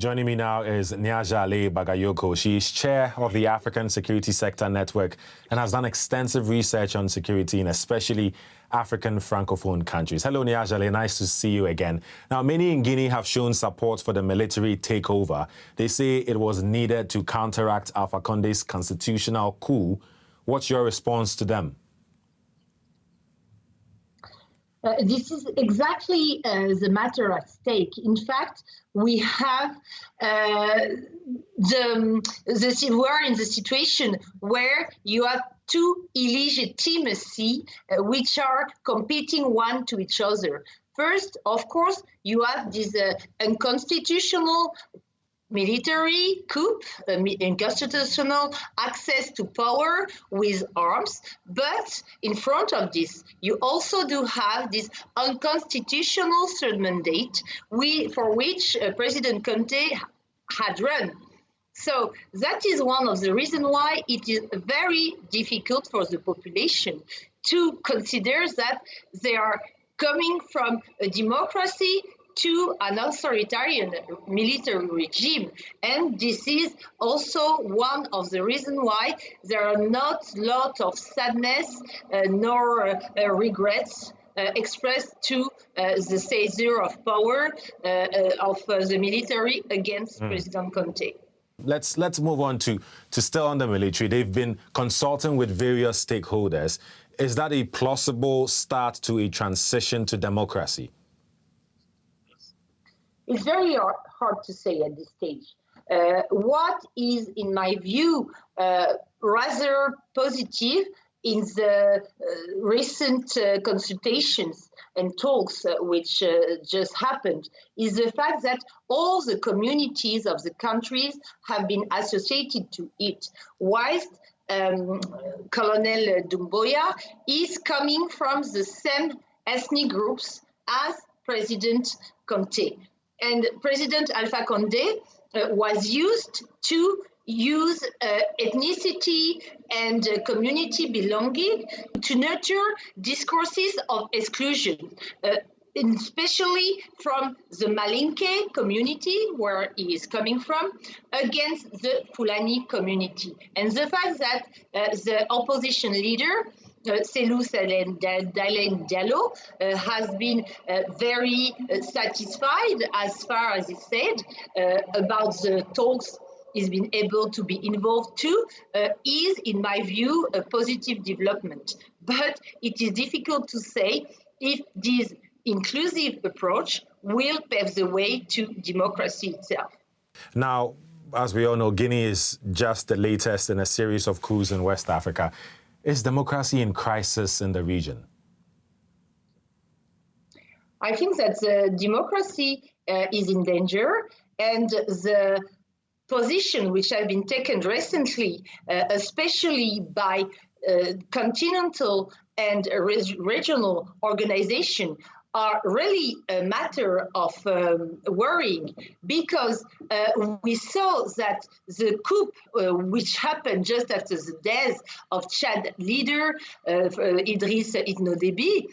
Joining me now is Nyajale Bagayoko. She is chair of the African Security Sector Network and has done extensive research on security in especially African Francophone countries. Hello, Nyajale. Nice to see you again. Now, many in Guinea have shown support for the military takeover. They say it was needed to counteract Alpha Conde's constitutional coup. What's your response to them? This is exactly the matter at stake. In fact, we have we're in the situation where you have two illegitimacy which are competing one to each other. First, of course, you have this unconstitutional military coup, unconstitutional access to power with arms. But in front of this, you also do have this unconstitutional third mandate for which President Conte had run. So that is one of the reasons why it is very difficult for the population to consider that they are coming from a democracy to an authoritarian military regime. And this is also one of the reasons why there are not a lot of sadness nor regrets expressed to the seizure of power of the military against President Conte. Let's move on to still on the military. They've been consulting with various stakeholders. Is that a plausible start to a transition to democracy? It's very hard to say at this stage. What is, in my view, rather positive in the recent consultations and talks which just happened is the fact that all the communities of the countries have been associated to it, whilst Colonel Doumbouya is coming from the same ethnic groups as President Conte. And President Alpha Conde was used to use ethnicity and community belonging to nurture discourses of exclusion, especially from the Malinke community, where he is coming from, against the Fulani community. And the fact that the opposition leader, Cellou Dalein Diallo, has been very satisfied, as far as he said, about the talks he's been able to be involved too, is, in my view, a positive development. But it is difficult to say if this inclusive approach will pave the way to democracy itself. Now, as we all know, Guinea is just the latest in a series of coups in West Africa. Is democracy in crisis in the region? I think that democracy is in danger, and the position which have been taken recently, especially by continental and regional organizations, are really a matter of worrying, because we saw that the coup which happened just after the death of Chad leader Idriss Itno Déby,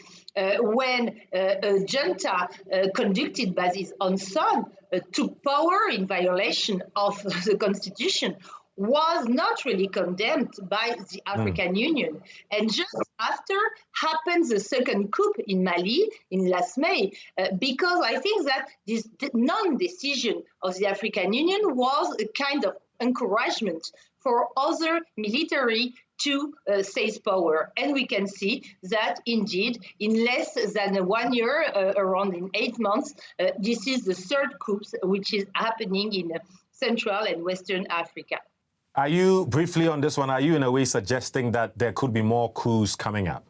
when a junta conducted by his own son took power in violation of the constitution, was not really condemned by the African Union. And just after happened the second coup in Mali in last May, because I think that this non-decision of the African Union was a kind of encouragement for other military to seize power. And we can see that indeed in less than 1 year, around in 8 months, this is the third coup which is happening in Central and Western Africa. Are you, briefly on this one, are you in a way suggesting that there could be more coups coming up?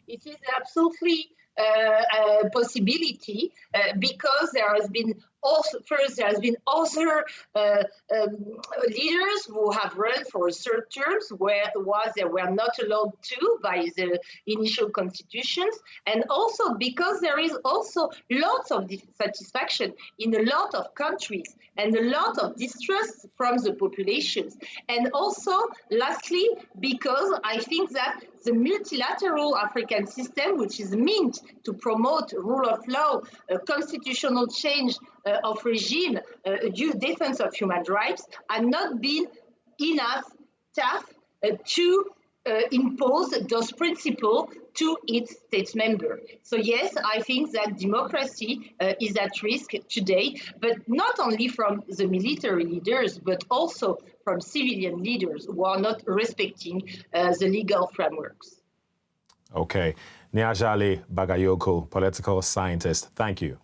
It is absolutely a possibility because there has been Also, first, there has been other leaders who have run for third terms where they were not allowed to by the initial constitutions, and also because there is also lots of dissatisfaction in a lot of countries and a lot of distrust from the populations. And also, lastly, because I think that the multilateral African system, which is meant to promote rule of law, constitutional change of regime, due defense of human rights, have not been enough tough to impose those principles to its state member. So yes, I think that democracy is at risk today, but not only from the military leaders, but also from civilian leaders who are not respecting the legal frameworks. Okay. Nyajale Bagayoko, political scientist, thank you.